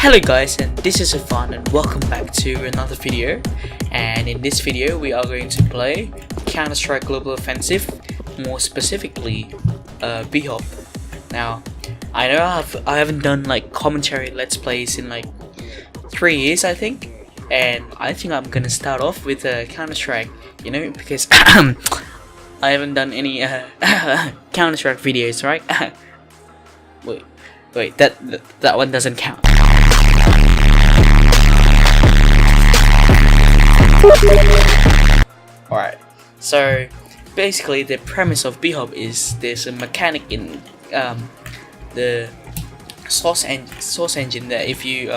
Hello guys, and this is Irfan and welcome back to another video. And in this video we are going to play Counter-Strike Global Offensive, more specifically Bhop. Now I know I haven't done like commentary let's plays in like 3 years I think, and I think I'm gonna start off with Counter-Strike, you know, because I haven't done any Counter-Strike videos, right? Wait, that one doesn't count. Alright, so basically the premise of Bhop is there's a mechanic in the source engine that if you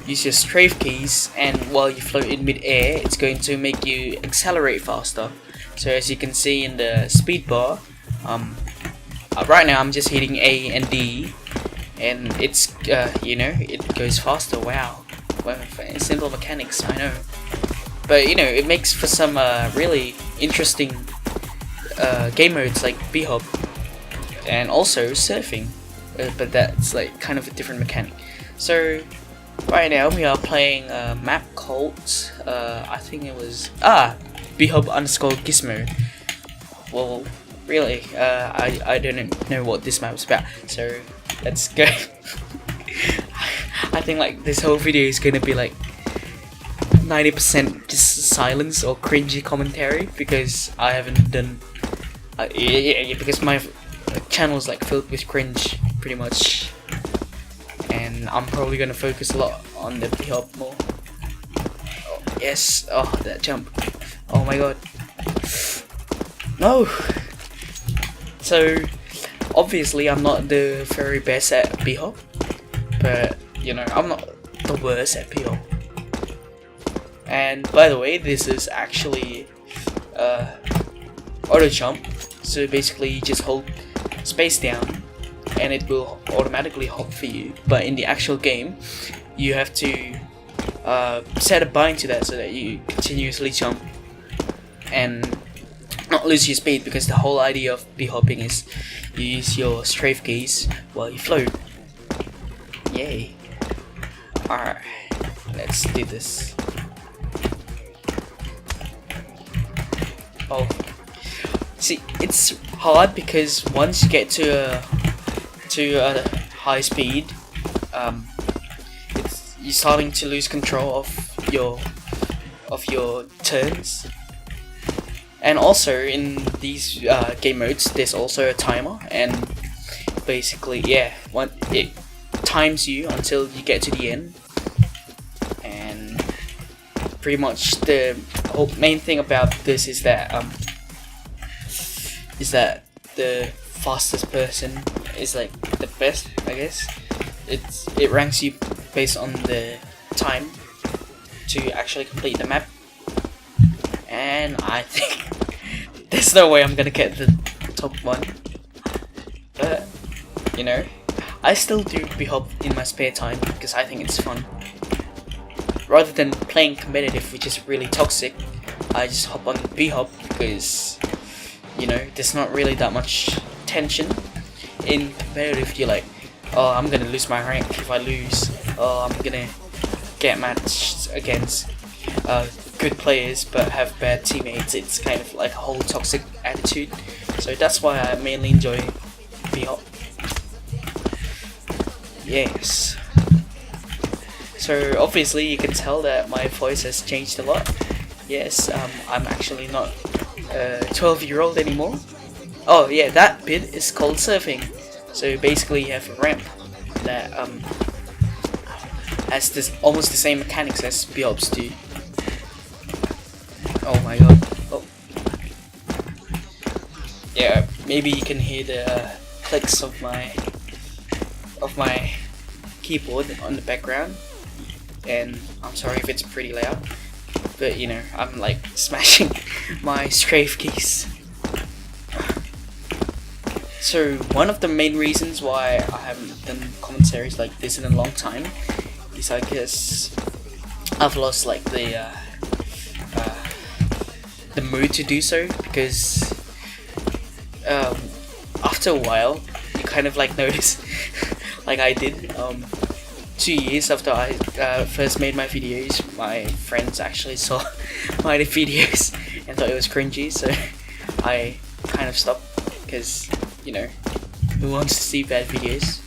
use your strafe keys and while you float in mid-air, it's going to make you accelerate faster. So as you can see in the speed bar, right now I'm just hitting A and D, and it's you know, it goes faster. Wow, well, simple mechanics, I know, but you know, it makes for some really interesting game modes like Bhop and also surfing, but that's like kind of a different mechanic. So right now we are playing a map called I think it was Bhop_Gizmo. Well, really, I don't know what this map is about, so let's go. I think like this whole video is gonna be like 90% just silence or cringy commentary because I haven't done because my channel is like filled with cringe pretty much, and I'm probably gonna focus a lot on the Bhop more. Oh, yes, oh, that jump, oh my god, no. So obviously I'm not the very best at Bhop, but you know, I'm not the worst at Bhop. And by the way, this is actually auto jump, so basically you just hold space down and it will automatically hop for you, but in the actual game you have to set a bind to that so that you continuously jump and not lose your speed, because the whole idea of Bhopping is you use your strafe keys while you float. Yay. Alright, let's do this. Oh, see, it's hard because once you get to a high speed, you're starting to lose control of your turns. And also in these game modes, there's also a timer, and basically, yeah, it times you until you get to the end. And pretty much the whole main thing about this is that the fastest person is like the best, I guess. It ranks you based on the time to actually complete the map. And I think there's no way I'm gonna get the top one, but you know, I still do Bhop in my spare time because I think it's fun. Rather than playing competitive, which is really toxic, I just hop on Bhop because, you know, there's not really that much tension. In competitive, you're like, oh, I'm gonna lose my rank if I lose. Oh, I'm gonna get matched against good players but have bad teammates. It's kind of like a whole toxic attitude. So that's why I mainly enjoy Bhop. Yes. So obviously you can tell that my voice has changed a lot. Yes, I'm actually not a 12-year-old anymore. Oh yeah, that bit is called surfing. So basically you have a ramp that has this almost the same mechanics as Bhops do. Oh my god. Oh. Yeah, maybe you can hear the clicks of my keyboard on the background, and I'm sorry if it's pretty loud, but you know, I'm like smashing my strafe keys. So one of the main reasons why I haven't done commentaries like this in a long time is I guess I've lost like the mood to do so, because after a while you kind of like notice like I did 2 years after I first made my videos, my friends actually saw my videos and thought it was cringy, so I kind of stopped, because, you know, who wants to see bad videos?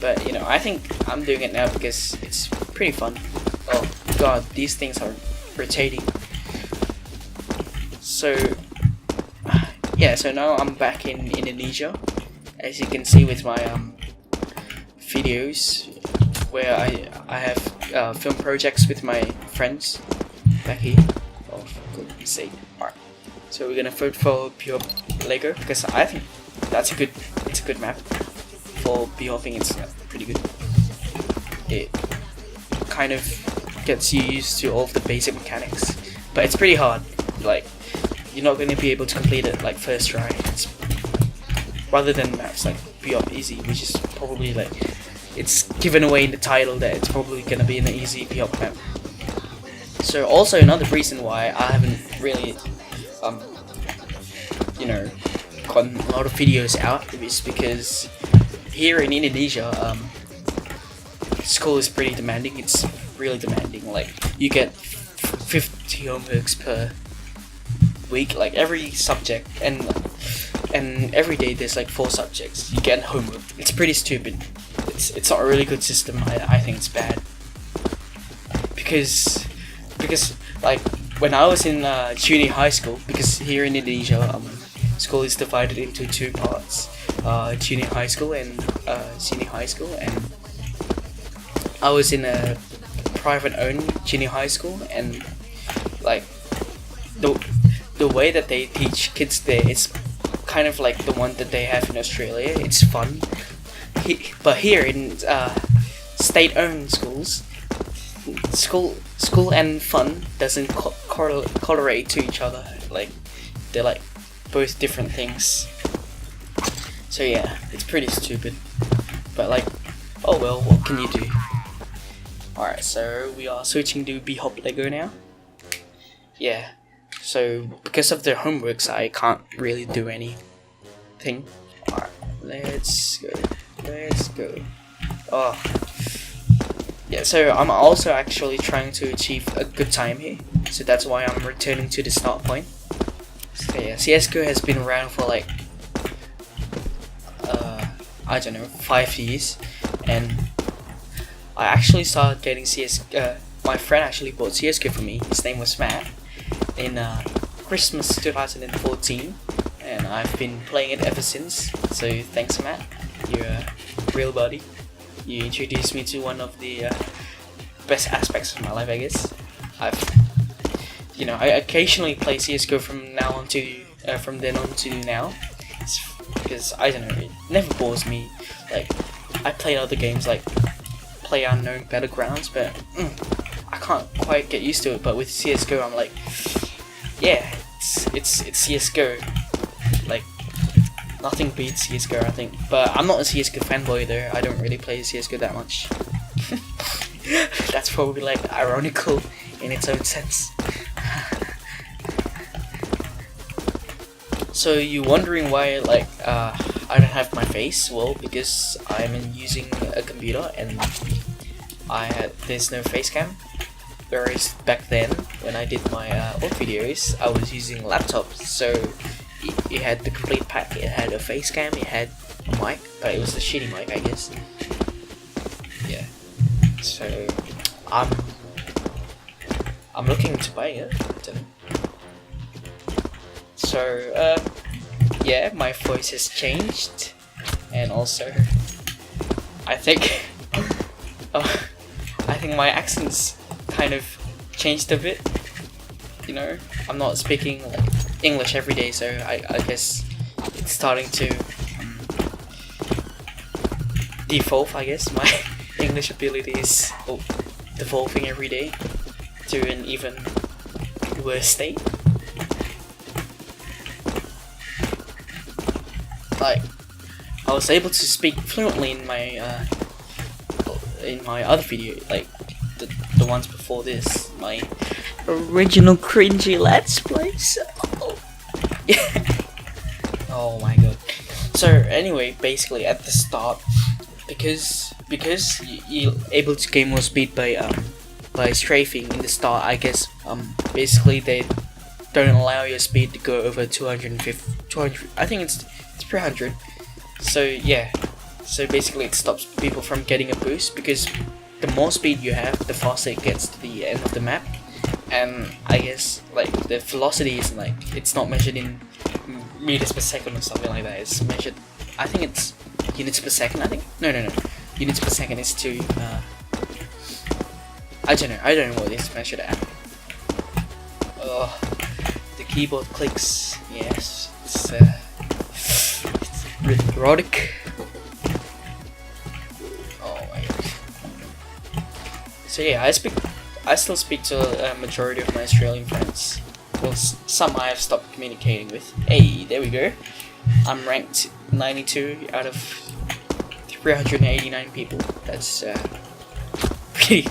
But, you know, I think I'm doing it now because it's pretty fun. Oh god, these things are rotating. So yeah, so now I'm back in Indonesia, as you can see with my videos where I have film projects with my friends back here. Oh, for goodness sake. Alright, so we're gonna vote for pure Lego because I think it's a good map for Bhopping. It's pretty good. It kind of gets you used to all of the basic mechanics, but it's pretty hard. Like, you're not going to be able to complete it like first try. It's, rather than maps like Bhop Easy, which is probably like, it's given away in the title that it's probably going to be an easy Bhop map. So also another reason why I haven't really you know, gotten a lot of videos out is because here in Indonesia, school is pretty demanding. It's really demanding. Like, you get 50 homeworks per week, like every subject, and every day there's like 4 subjects. You get homework. It's pretty stupid. It's not a really good system. I think it's bad because like when I was in junior high school, because here in Indonesia, school is divided into 2 parts, junior high school and senior high school, and I was in a private owned junior high school, and like the way that they teach kids there, it's kind of like the one that they have in Australia. It's fun, but here in state owned schools, school and fun doesn't correlate to each other. Like, they're like both different things. So yeah, it's pretty stupid, but like, oh well, what can you do? Alright, so we are switching to Bhop Lego now. Yeah, so because of their homeworks, I can't really do anything. Alright, let's go. Oh, yeah, so I'm also actually trying to achieve a good time here, so that's why I'm returning to the start point. So yeah, CSGO has been around for like, I don't know, 5 years, and I actually started getting my friend actually bought CSGO for me. His name was Matt, in Christmas 2014, and I've been playing it ever since. So thanks, Matt. You're a real buddy. You introduced me to one of the best aspects of my life, I guess. I occasionally play CSGO from then on to now. It's because I don't know, it never bores me. Like, I play other games like PlayerUnknown Battlegrounds, but I can't quite get used to it. But with CSGO, I'm like, yeah, it's CSGO. Like, nothing beats CSGO, I think. But I'm not a CSGO fanboy though. I don't really play CSGO that much. That's probably like ironical in its own sense. So you're wondering why like I don't have my face? Well, because I'm using a computer and there's no face cam. Whereas back then, when I did my old videos, I was using laptop, so it had the complete pack. It had a face cam, it had a mic, but it was a shitty mic, I guess. Yeah. So I'm looking to buy it. So yeah, my voice has changed, and also I think my accent's kind of changed a bit. You know, I'm not speaking like English every day, so I guess it's starting to devolve. I guess my English ability is devolving every day to an even worse state. Like, I was able to speak fluently in my other video, like the ones before this, my original cringy let's plays. Oh. Yeah. Oh my god. So anyway, basically at the start, because you're able to gain more speed by strafing in the start. I guess basically they don't allow your speed to go over 250, 200. I think it's 300. So yeah, so basically it stops people from getting a boost, because the more speed you have, the faster it gets to the end of the map. And I guess like the velocity is like, it's not measured in meters per second or something like that. It's measured, I think it's units per second. I think no, units per second is to I don't know what it's measured at. Oh, the keyboard clicks. Yes, it's erotic. Oh my god. So yeah, I still speak to a majority of my Australian friends. Well, some I have stopped communicating with. Hey, there we go. I'm ranked 92 out of 389 people. That's pretty.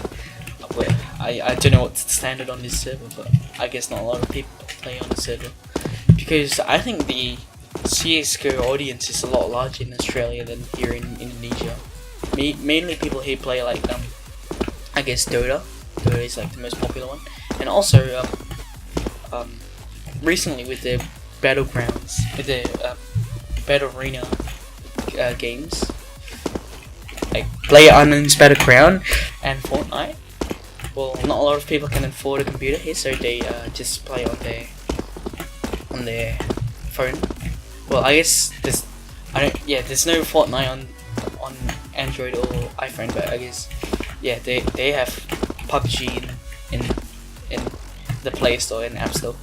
I don't know what's the standard on this server, but I guess not a lot of people play on the server, because I think the CS:GO audience is a lot larger in Australia than here in Indonesia. Mainly people here play like I guess Dota. Dota is like the most popular one, and also recently with the battlegrounds, with the battle arena games, like PlayerUnknown's Battleground and Fortnite. Well, not a lot of people can afford a computer here, so they just play on their phone. Well, I guess there's no Fortnite on Android or iPhone, but I guess yeah, they have PUBG in the Play Store and App Store.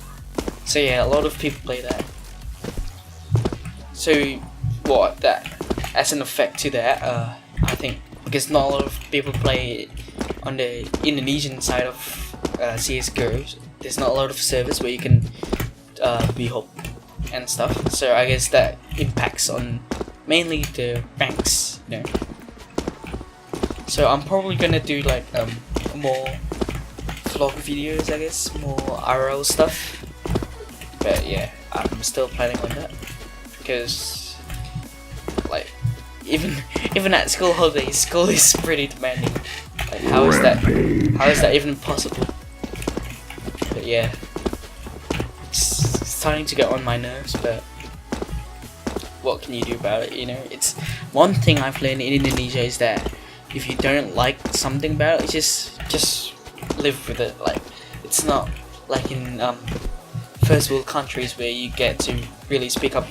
So yeah, a lot of people play that. So what that as an effect to that, I think because not a lot of people play on the Indonesian side of CS:GO, there's not a lot of servers where you can be hope and stuff. So I guess that impacts on mainly the ranks, you know. So I'm probably gonna do like more vlog videos, I guess, more RL stuff. But yeah, I'm still planning on that, because like even at school holidays, school is pretty demanding. Like how is that even possible? But yeah, it's starting to get on my nerves, but what can you do about it, you know? It's one thing I've learned in Indonesia is that if you don't like something about it, just live with it. Like it's not like in first world countries where you get to really speak up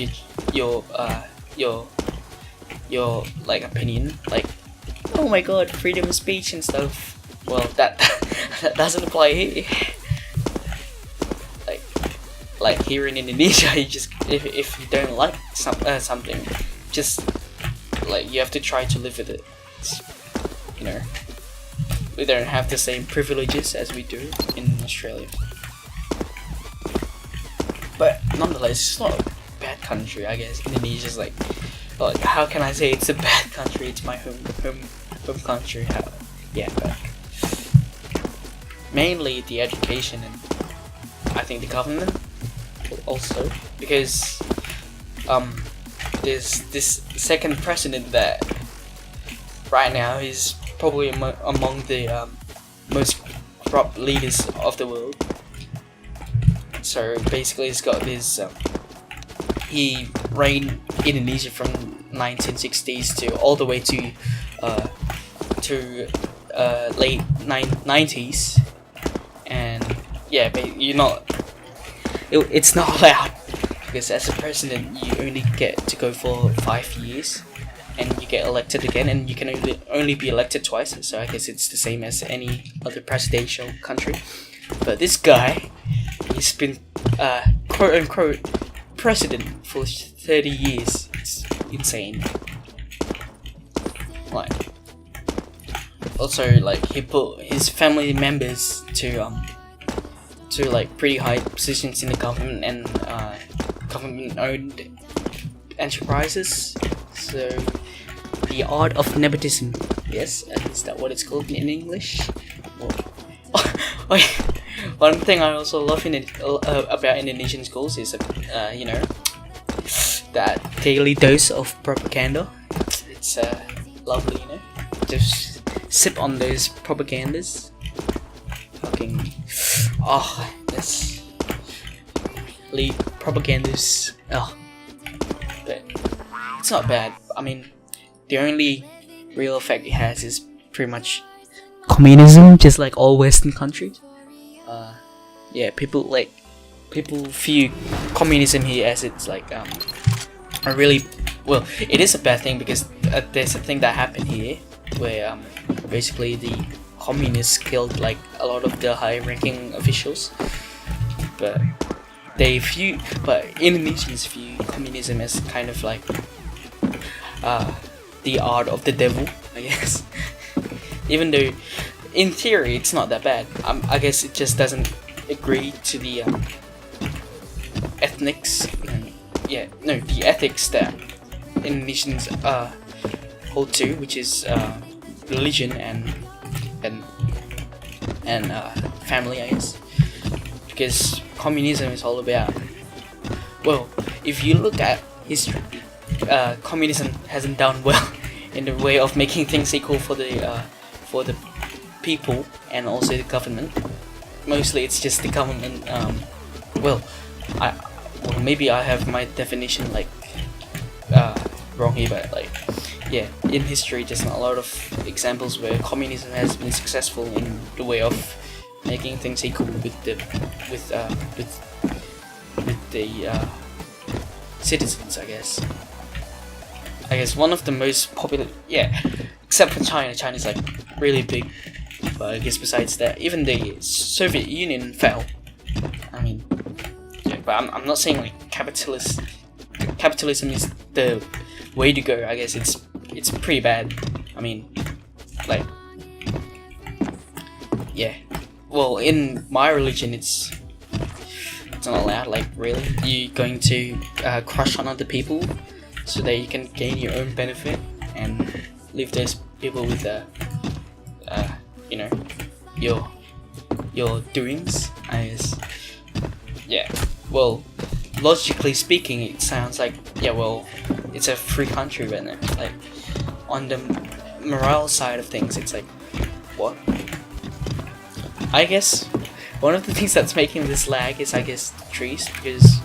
your like opinion, like oh my god, freedom of speech and stuff. Well, that doesn't apply here. Like here in Indonesia, you just if you don't like something, just like you have to try to live with it. You know, we don't have the same privileges as we do in Australia. But nonetheless, it's not a bad country, I guess. Indonesia's like how can I say it's a bad country? It's my home country. Yeah, but mainly the education and I think the government also, because there's this second president that right now is probably among the most corrupt leaders of the world. So basically, he's got this. He reigned Indonesia from 1960s to all the way to late 90s, and yeah, but you're not. It's not allowed, because as a president you only get to go for 5 years, and you get elected again, and you can only be elected twice. So I guess it's the same as any other presidential country. But this guy, he's been quote unquote president for 30 years. It's insane. Like, also like he put his family members to like pretty high positions in the government and government owned enterprises. So the art of nepotism, yes, is that what it's called in English? One thing I also love about Indonesian schools is you know, that daily dose of propaganda. It's lovely, you know. Just sip on those propagandas. Fucking, oh, that's lead propagandas. Oh, but it's not bad. I mean, the only real effect it has is pretty much communism, just like all Western countries. Yeah, people view communism here as it's like a really, well, it is a bad thing because there's a thing that happened here where basically the communists killed like a lot of the high-ranking officials, but Indonesians view communism as kind of like the art of the devil, I guess. Even though in theory it's not that bad. I guess it just doesn't agree to the the ethics that Indonesians hold to, which is religion and family, I guess. Because communism is all about, well, if you look at history, communism hasn't done well in the way of making things equal for the people and also the government. Mostly it's just the government. Maybe I have my definition like wrong here, but like, yeah, in history there's not a lot of examples where communism has been successful in the way of making things equal with the citizens, I guess one of the most popular, yeah, except for China. China's like really big, but I guess besides that, even the Soviet Union fell. I mean, yeah, but I'm not saying like capitalism is the way to go. I guess it's pretty bad. I mean, like, yeah. Well, in my religion, it's not allowed. Like, really, you're going to crush on other people so that you can gain your own benefit and leave those people with your doings, I guess. Yeah. Well, logically speaking, it sounds like, yeah, well, it's a free country, but no, like on the morale side of things, it's like, what? I guess one of the things that's making this lag is, I guess, trees, because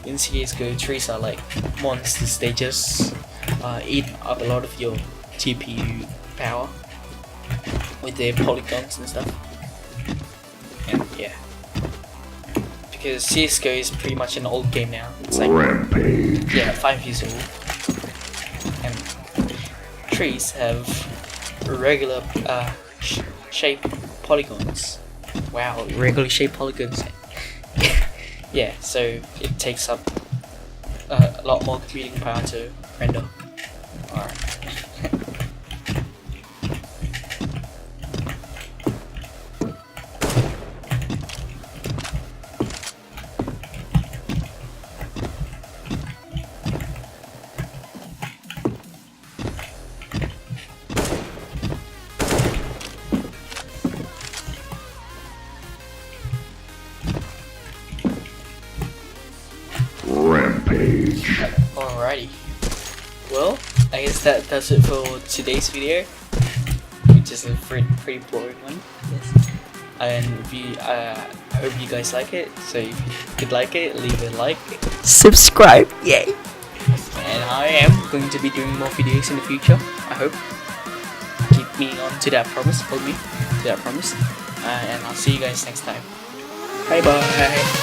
in CSGO, trees are like monsters. They just eat up a lot of your GPU power with their polygons and stuff. And yeah, because CSGO is pretty much an old game now. It's like, Rampage. yeah, 5 years old, and trees have regular shaped polygons. Wow, regularly shaped polygons. Yeah, so it takes up a lot more computing power to render. Alright. Rampage. Alrighty. Well, I guess that does it for today's video, which is a pretty boring one. Yes. And if you, I hope you guys like it. So if you could like it, leave a like, subscribe, yay! And I am going to be doing more videos in the future. I hope. Keep me on to that promise. Hold me to that promise. And I'll see you guys next time. Bye bye.